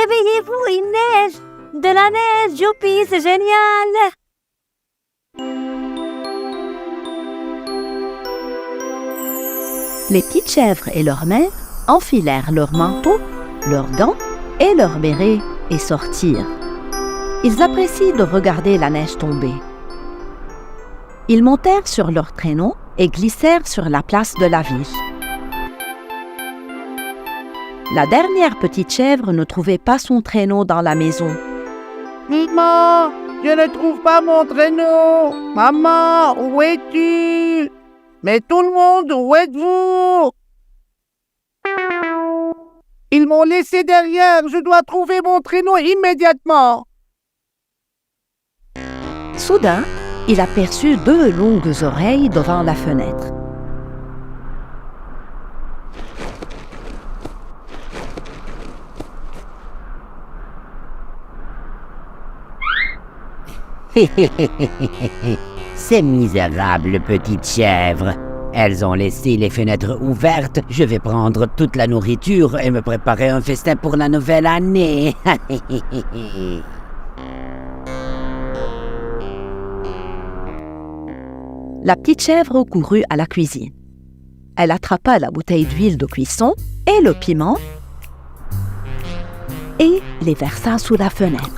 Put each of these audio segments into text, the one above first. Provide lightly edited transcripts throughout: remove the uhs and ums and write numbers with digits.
Réveillez-vous, il neige! De la neige, youpi, c'est génial! Les petites chèvres et leur mère enfilèrent leurs manteaux, leurs gants et leurs bérets et sortirent. Ils apprécient de regarder la neige tomber. Ils montèrent sur leur traîneau et glissèrent sur la place de la ville. La dernière petite chèvre ne trouvait pas son traîneau dans la maison. « Maman, je ne trouve pas mon traîneau! Maman, où es-tu? Mais tout le monde, où êtes-vous? Ils m'ont laissé derrière, je dois trouver mon traîneau immédiatement! » Soudain, il aperçut 2 longues oreilles devant la fenêtre. Ces misérables petites chèvres. Elles ont laissé les fenêtres ouvertes. Je vais prendre toute la nourriture et me préparer un festin pour la nouvelle année. La petite chèvre courut à la cuisine. Elle attrapa la bouteille d'huile de cuisson et le piment et les versa sous la fenêtre.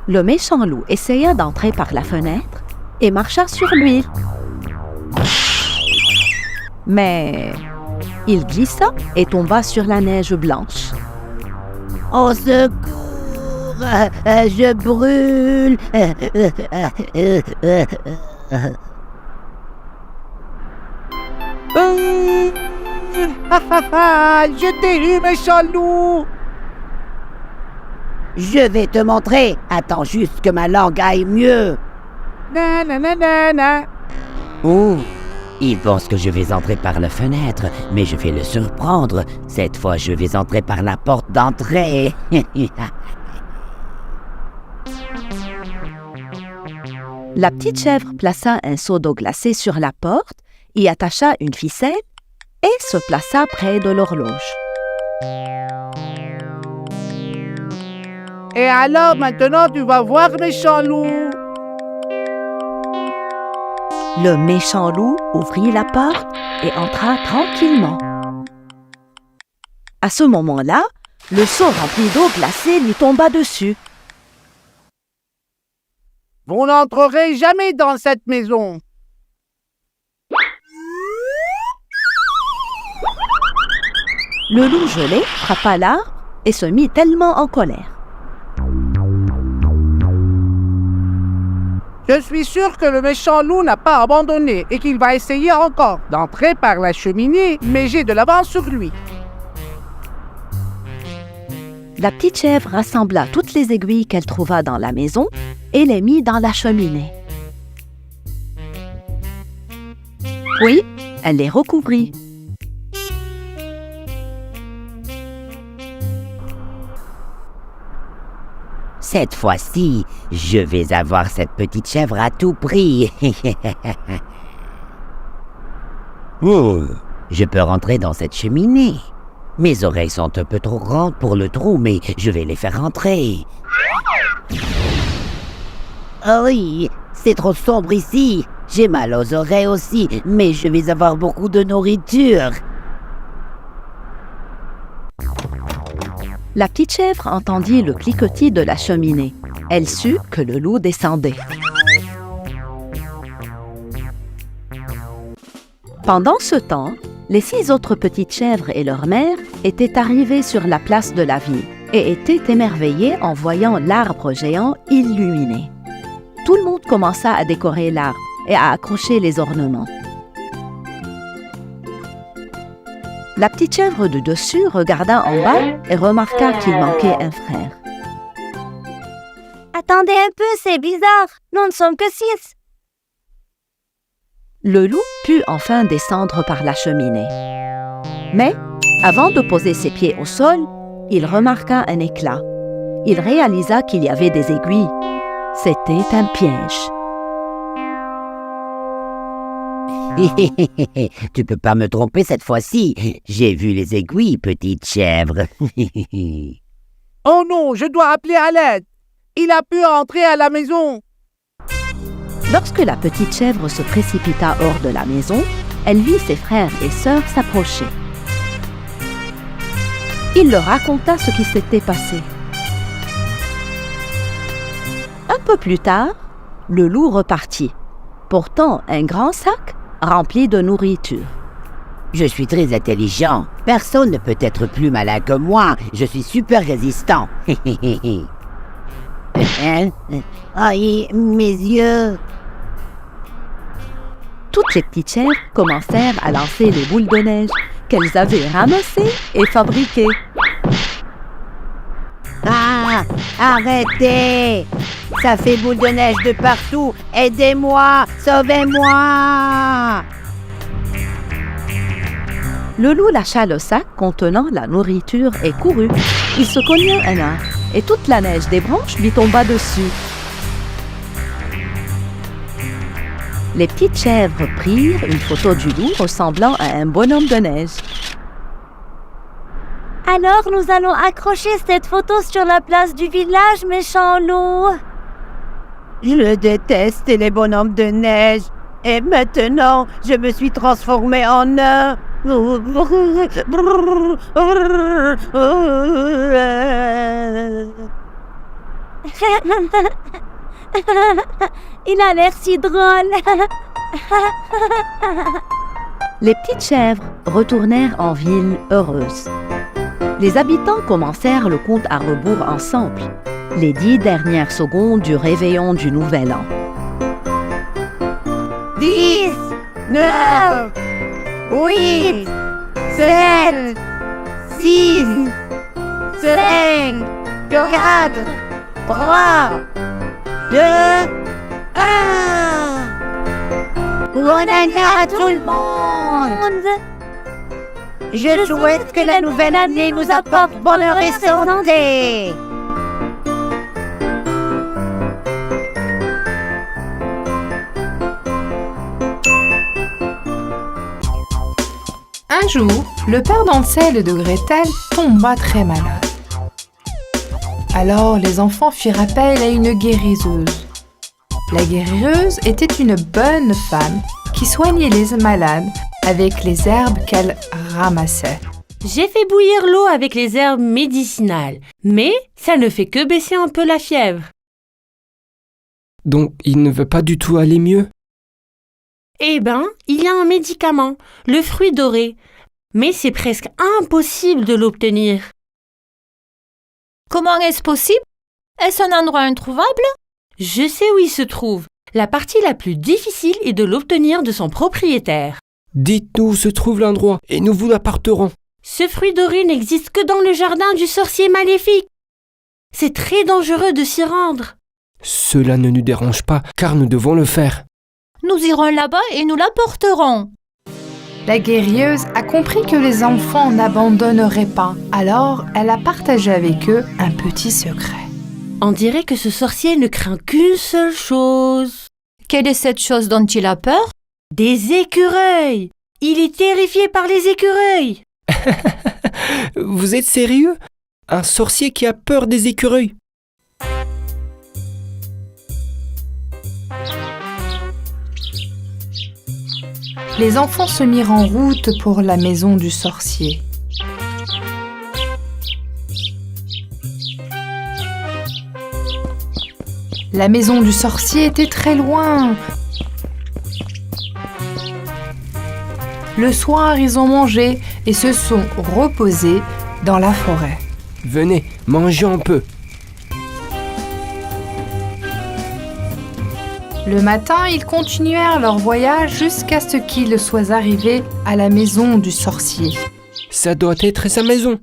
Le méchant loup essaya d'entrer par la fenêtre et marcha sur l'huile. Mais il glissa et tomba sur la neige blanche. « Au secours! Je brûle! » Je t'ai eu, méchant loup! Je vais te montrer. Attends juste que ma langue aille mieux. Nananana. Oh, il pense que je vais entrer par la fenêtre, mais je vais le surprendre. Cette fois, je vais entrer par la porte d'entrée. La petite chèvre plaça un seau d'eau glacée sur la porte, y attacha une ficelle et se plaça près de l'horloge. Et alors, maintenant, tu vas voir, méchant loup. Le méchant loup ouvrit la porte et entra tranquillement. À ce moment-là, le seau rempli d'eau glacée lui tomba dessus. Vous n'entrerez jamais dans cette maison. Le loup gelé frappa l'arbre et se mit tellement en colère. Je suis sûr que le méchant loup n'a pas abandonné et qu'il va essayer encore d'entrer par la cheminée, mais j'ai de l'avance sur lui. La petite chèvre rassembla toutes les aiguilles qu'elle trouva dans la maison et les mit dans la cheminée. Puis, elle les recouvrit. Cette fois-ci, je vais avoir cette petite chèvre à tout prix. Oh, je peux rentrer dans cette cheminée. Mes oreilles sont un peu trop grandes pour le trou, mais je vais les faire rentrer. Oh oui, c'est trop sombre ici. J'ai mal aux oreilles aussi, mais je vais avoir beaucoup de nourriture. La petite chèvre entendit le cliquetis de la cheminée. Elle sut que le loup descendait. Pendant ce temps, les 6 autres petites chèvres et leur mère étaient arrivées sur la place de la ville et étaient émerveillées en voyant l'arbre géant illuminé. Tout le monde commença à décorer l'arbre et à accrocher les ornements. La petite chèvre du dessus regarda en bas et remarqua qu'il manquait un frère. « Attendez un peu, c'est bizarre. Nous ne sommes que 6. » Le loup put enfin descendre par la cheminée. Mais, avant de poser ses pieds au sol, il remarqua un éclat. Il réalisa qu'il y avait des aiguilles. C'était un piège. Tu peux pas me tromper cette fois-ci. J'ai vu les aiguilles, petite chèvre. Oh non, je dois appeler à l'aide. Il a pu entrer à la maison. Lorsque la petite chèvre se précipita hors de la maison, elle vit ses frères et sœurs s'approcher. Il leur raconta ce qui s'était passé. Un peu plus tard, le loup repartit, portant un grand sac rempli de nourriture. Je suis très intelligent. Personne ne peut être plus malin que moi. Je suis super résistant. Hein? Aïe, mes yeux. Toutes les petites chèvres commencèrent à lancer les boules de neige qu'elles avaient ramassées et fabriquées. Ah, arrêtez! Ça fait boule de neige de partout. Aidez-moi, sauvez-moi! Le loup lâcha le sac contenant la nourriture et courut. Il se cogna un arbre et toute la neige des branches lui tomba dessus. Les petites chèvres prirent une photo du loup ressemblant à un bonhomme de neige. Alors nous allons accrocher cette photo sur la place du village, méchant loup. Je déteste les bonhommes de neige. Et maintenant, je me suis transformé en un. Il a l'air si drôle. Les petites chèvres retournèrent en ville heureuses. Les habitants commencèrent le compte à rebours ensemble, les 10 dernières secondes du réveillon du Nouvel An. 10, 9, 8, 7, 6, 5, 4, 3, 2, 1. Bonne année à tout le monde. Je souhaite que la nouvelle année nous apporte bonheur et santé. Un jour, le père d'Ansel et de Gretel tomba très malade. Alors les enfants firent appel à une guériseuse. La guérisseuse était une bonne femme qui soignait les malades avec les herbes qu'elle ramassait. J'ai fait bouillir l'eau avec les herbes médicinales, mais ça ne fait que baisser un peu la fièvre. Donc, il ne veut pas du tout aller mieux? Eh ben, il y a un médicament, le fruit doré, mais c'est presque impossible de l'obtenir. Comment est-ce possible? Est-ce un endroit introuvable? Je sais où il se trouve. La partie la plus difficile est de l'obtenir de son propriétaire. Dites-nous où se trouve l'endroit et nous vous l'apporterons. Ce fruit doré n'existe que dans le jardin du sorcier maléfique. C'est très dangereux de s'y rendre. Cela ne nous dérange pas, car nous devons le faire. Nous irons là-bas et nous l'apporterons. La guérilleuse a compris que les enfants n'abandonneraient pas, alors elle a partagé avec eux un petit secret. On dirait que ce sorcier ne craint qu'une seule chose. Quelle est cette chose dont il a peur? Des écureuils. Il est terrifié par les écureuils. Vous êtes sérieux? Un sorcier qui a peur des écureuils? Les enfants se mirent en route pour la maison du sorcier. La maison du sorcier était très loin. Le soir, ils ont mangé et se sont reposés dans la forêt. Venez, mangez un peu. Le matin, ils continuèrent leur voyage jusqu'à ce qu'ils soient arrivés à la maison du sorcier. Ça doit être sa maison.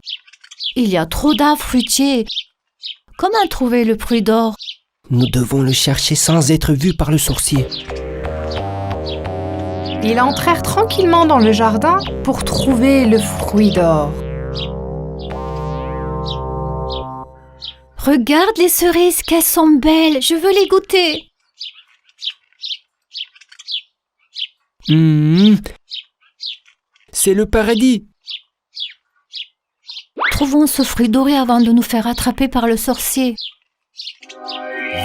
Il y a trop d'arbres fruitiers. Comment trouver le fruit d'or? Nous devons le chercher sans être vus par le sorcier. Ils entrèrent tranquillement dans le jardin pour trouver le fruit d'or. Regarde les cerises, qu'elles sont belles. Je veux les goûter. C'est le paradis. Trouvons ce fruit doré avant de nous faire attraper par le sorcier.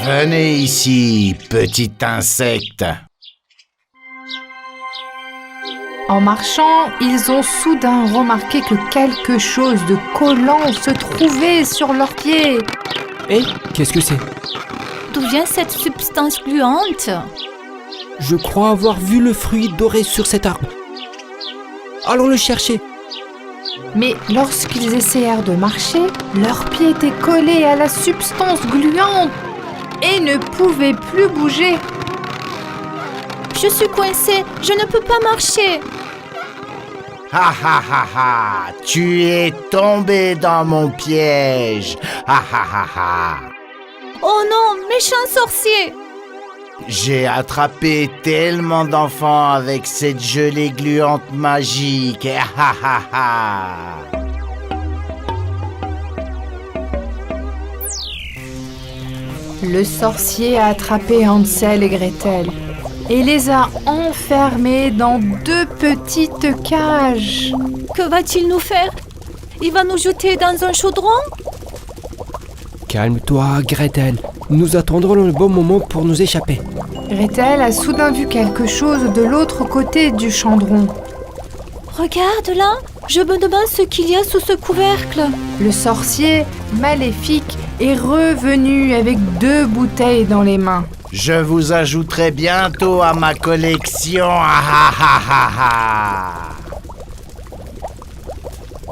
Venez ici, petit insecte. En marchant, ils ont soudain remarqué que quelque chose de collant se trouvait sur leurs pieds. Hé, qu'est-ce que c'est? D'où vient cette substance gluante? Je crois avoir vu le fruit doré sur cet arbre. Allons le chercher. Mais lorsqu'ils essayèrent de marcher, leurs pieds étaient collés à la substance gluante et ne pouvaient plus bouger. Je suis coincée, je ne peux pas marcher. Ha ha ha ha, tu es tombé dans mon piège. Ha ha ha ha. Oh non, méchant sorcier! J'ai attrapé tellement d'enfants avec cette gelée gluante magique. Ha ha ha. Le sorcier a attrapé Hansel et Gretel et les a enfermés dans 2 petites cages. Que va-t-il nous faire? Il va nous jeter dans un chaudron? Calme-toi, Gretel. Nous attendrons le bon moment pour nous échapper. Gretel a soudain vu quelque chose de l'autre côté du chaudron. Regarde là, je me demande ce qu'il y a sous ce couvercle. Le sorcier, maléfique, est revenu avec 2 bouteilles dans les mains. Je vous ajouterai bientôt à ma collection. Ha ha ha ha ha.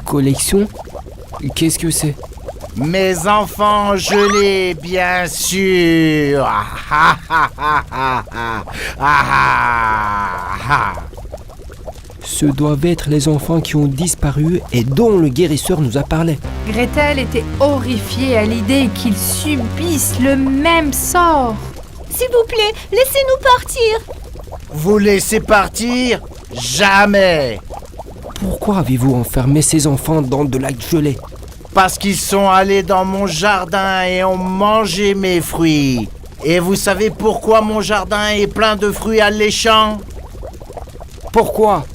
Collection? Qu'est-ce que c'est? Mes enfants gelés, bien sûr. Ha ha ha ha ha. Ha ha ha. Ce doivent être les enfants qui ont disparu et dont le guérisseur nous a parlé. Gretel était horrifiée à l'idée qu'ils subissent le même sort. S'il vous plaît, laissez-nous partir. Vous laissez partir? Jamais. Pourquoi avez-vous enfermé ces enfants dans de la gelée? Parce qu'ils sont allés dans mon jardin et ont mangé mes fruits. Et vous savez pourquoi mon jardin est plein de fruits alléchants? Pourquoi?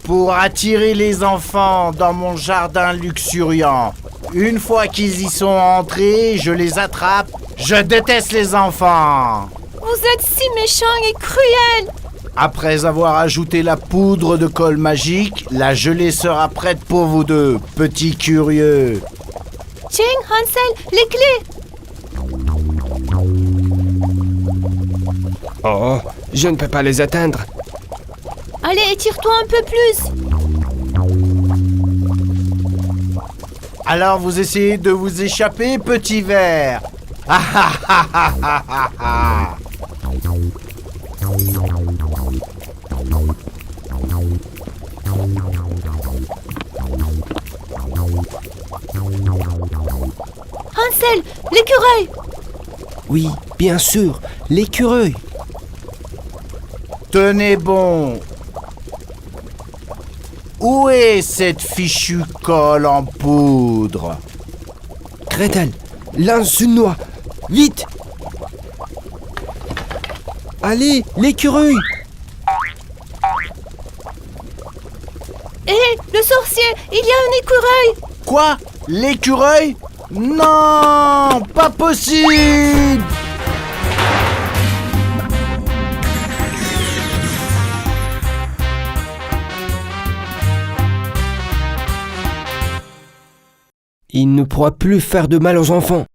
Pour attirer les enfants dans mon jardin luxuriant. Une fois qu'ils y sont entrés, je les attrape. Je déteste les enfants. Vous êtes si méchant et cruel. Après avoir ajouté la poudre de colle magique, la gelée sera prête pour vous deux, petits curieux. Tiens, Hansel, les clés. Oh, je ne peux pas les atteindre. Allez, étire-toi un peu plus. Alors vous essayez de vous échapper, petit ver. Ah ah ah ah ah ah ah. Hansel, l'écureuil. Oui, bien sûr, l'écureuil. Tenez bon. Où est cette fichue colle en poudre? Gretel, lance une noix. Vite! Allez, l'écureuil! Hé, le sorcier, il y a un écureuil. Quoi? L'écureuil? Non, pas possible! Il ne pourra plus faire de mal aux enfants.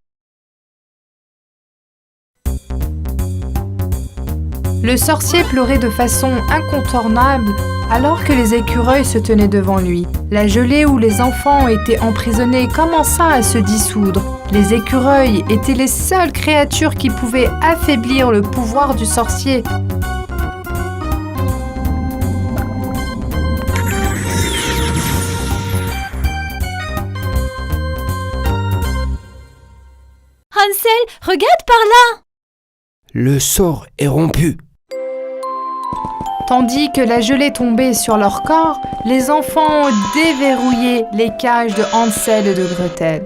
Le sorcier pleurait de façon incontournable alors que les écureuils se tenaient devant lui. La gelée où les enfants étaient emprisonnés commença à se dissoudre. Les écureuils étaient les seules créatures qui pouvaient affaiblir le pouvoir du sorcier. Hansel, regarde par là. Le sort est rompu. Tandis que la gelée tombait sur leur corps, les enfants déverrouillaient les cages de Hansel et de Gretel.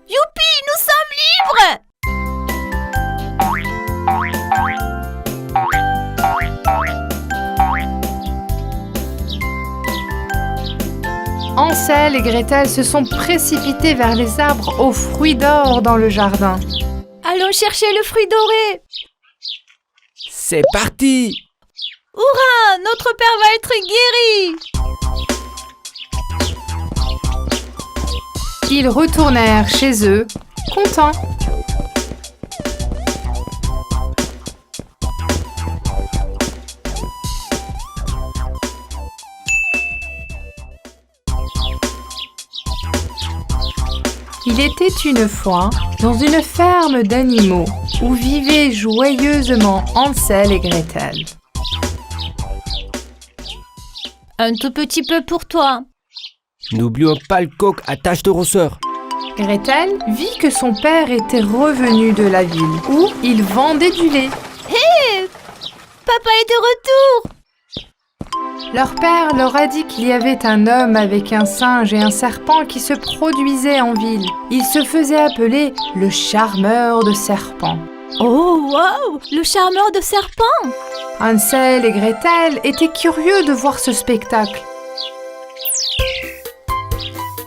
Youpi, nous sommes libres. Hansel et Gretel se sont précipités vers les arbres aux fruits d'or dans le jardin. Allons chercher le fruit doré. C'est parti! Hurrah! Notre père va être guéri. Ils retournèrent chez eux, contents. Il était une fois dans une ferme d'animaux où vivaient joyeusement Hansel et Gretel. Un tout petit peu pour toi. N'oublions pas le coq à tache de rousseur. Gretel vit que son père était revenu de la ville où il vendait du lait. Papa est de retour. Leur père leur a dit qu'il y avait un homme avec un singe et un serpent qui se produisait en ville. Il se faisait appeler le charmeur de serpents. Oh, wow! Le charmeur de serpent. Hansel et Gretel étaient curieux de voir ce spectacle.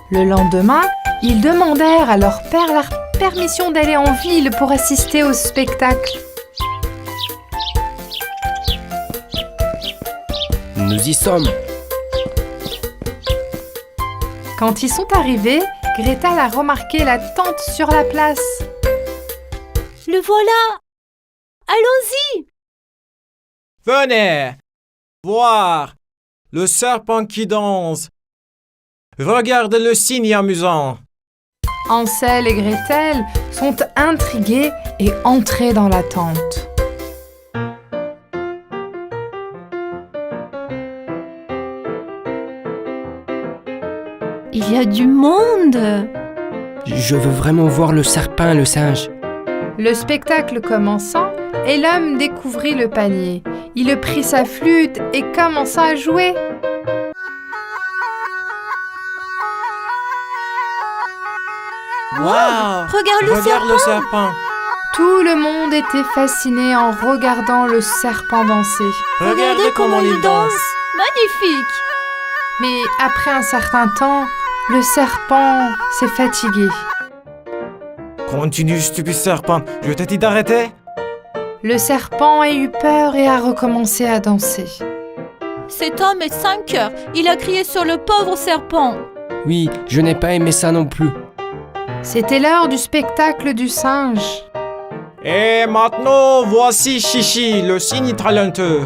Le lendemain, ils demandèrent à leur père la permission d'aller en ville pour assister au spectacle. Nous y sommes. Quand ils sont arrivés, Gretel a remarqué la tente sur la place. Le voilà. Allons-y. Venez voir le serpent qui danse. Regarde le signe amusant. Hansel et Gretel sont intrigués et entrés dans la tente. Il y a du monde. Je veux vraiment voir le serpent et le singe. Le spectacle commençant, et l'homme découvrit le panier. Il prit sa flûte et commença à jouer. Wow! Regarde le serpent. Tout le monde était fasciné en regardant le serpent danser. Regardez comment il danse. Magnifique. Mais après un certain temps, le serpent s'est fatigué. Continue, stupide serpent. Je t'ai dit d'arrêter. Le serpent a eu peur et a recommencé à danser. Cet homme est 5 heures. Il a crié sur le pauvre serpent. Oui, je n'ai pas aimé ça non plus. C'était l'heure du spectacle du singe. Et maintenant, voici Chichi, le cygne talentueux.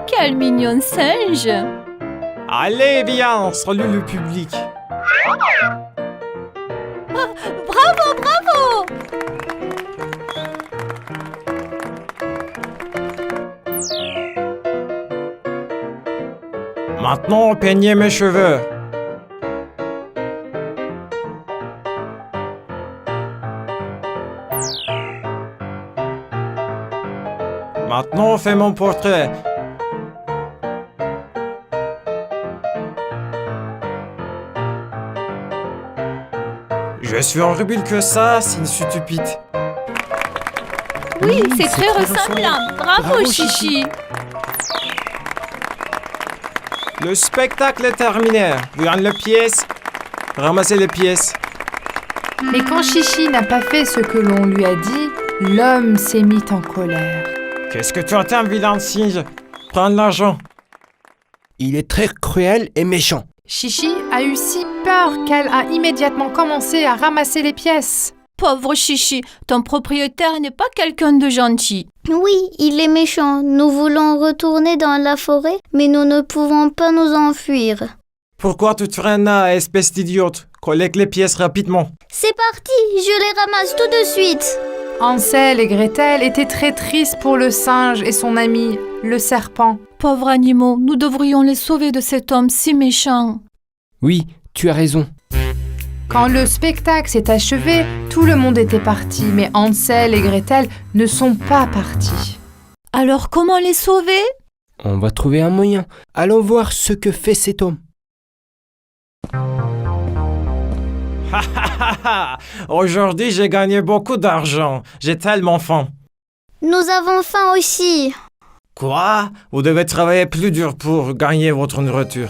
Quel mignon singe. Allez, bien, salut le public. Bravo, bravo. Maintenant, peignez mes cheveux. Maintenant, fais mon portrait. Je suis horrible que ça, c'est une stupide. Oui, c'est très ressemblant. Bravo, Chichi. Le spectacle est terminé. Viens les pièces. Ramassez les pièces. Mais quand Chichi n'a pas fait ce que l'on lui a dit, l'homme s'est mis en colère. Qu'est-ce que tu entends, vilain singe? Prends l'argent. Il est très cruel et méchant. Chichi a eu si peur qu'elle a immédiatement commencé à ramasser les pièces. Pauvre Chichi, ton propriétaire n'est pas quelqu'un de gentil. Oui, il est méchant. Nous voulons retourner dans la forêt, mais nous ne pouvons pas nous enfuir. Pourquoi tu traînes là, espèce d'idiote? Collecte les pièces rapidement. C'est parti, je les ramasse tout de suite. Hansel et Gretel étaient très tristes pour le singe et son ami, le serpent. Pauvres animaux, nous devrions les sauver de cet homme si méchant. Oui, tu as raison. Quand le spectacle s'est achevé, tout le monde était parti, mais Hansel et Gretel ne sont pas partis. Alors comment les sauver? On va trouver un moyen. Allons voir ce que fait cet homme. Aujourd'hui, j'ai gagné beaucoup d'argent. J'ai tellement faim. Nous avons faim aussi. Quoi? Vous devez travailler plus dur pour gagner votre nourriture.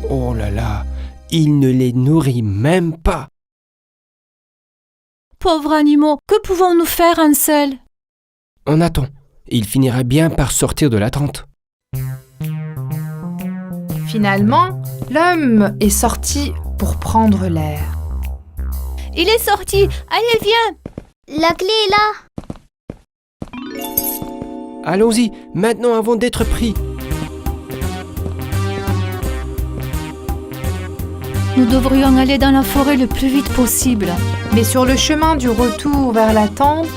Oh là là, il ne les nourrit même pas. Pauvres animaux, que pouvons-nous faire, Hansel? On attend. Il finira bien par sortir de la tente. Finalement, l'homme est sorti pour prendre l'air. Il est sorti. Allez, viens. La clé est là. Allons-y, maintenant avant d'être pris. Nous devrions aller dans la forêt le plus vite possible. Mais sur le chemin du retour vers la tente,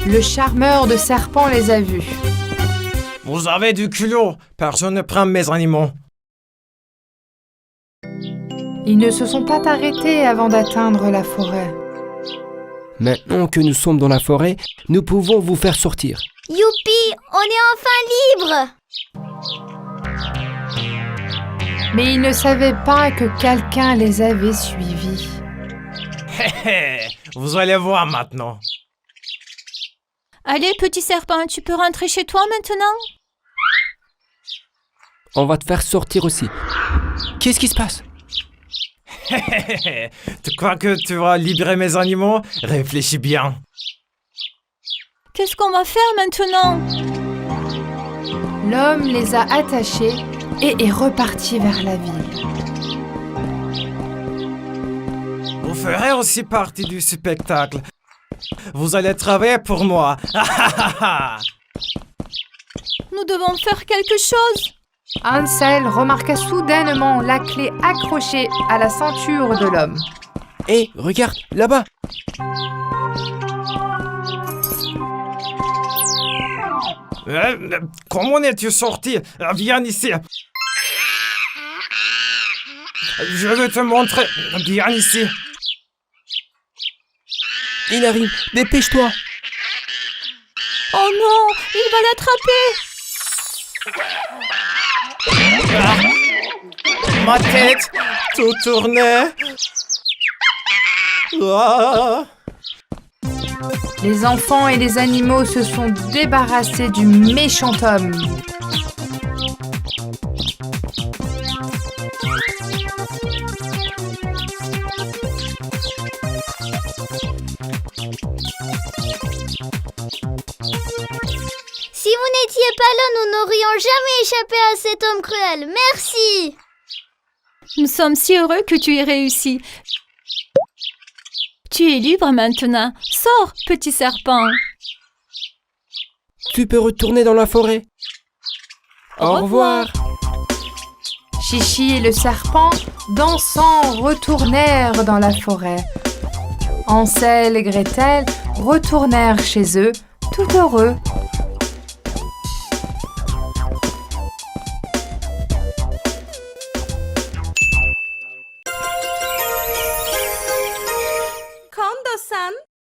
le charmeur de serpents les a vus. Vous avez du culot. Personne ne prend mes animaux. Ils ne se sont pas arrêtés avant d'atteindre la forêt. Maintenant que nous sommes dans la forêt, nous pouvons vous faire sortir. Youpi, on est enfin libre. Mais ils ne savaient pas que quelqu'un les avait suivis. Vous allez voir maintenant. Allez, petit serpent, tu peux rentrer chez toi maintenant? On va te faire sortir aussi. Qu'est-ce qui se passe? Tu crois que tu vas libérer mes animaux? Réfléchis bien. Qu'est-ce qu'on va faire maintenant? L'homme les a attachés et est reparti vers la ville. Vous ferez aussi partie du spectacle. Vous allez travailler pour moi. Nous devons faire quelque chose. Hansel remarqua soudainement la clé accrochée à la ceinture de l'homme. Hé, regarde, là-bas. Comment es-tu sorti? Viens ici. Je vais te montrer. Viens ici. Il arrive, dépêche-toi. Oh non, il va l'attraper. Ma tête, tout tournait. Ah. Les enfants et les animaux se sont débarrassés du méchant homme. Si vous n'étiez pas là, nous n'aurions jamais échappé à cet homme cruel. Merci. Nous sommes si heureux que tu aies réussi. Tu es libre maintenant. Sors, petit serpent. Tu peux retourner dans la forêt. Au revoir. Chichi et le serpent, dansant, retournèrent dans la forêt. Hansel et Gretel retournèrent chez eux, tout heureux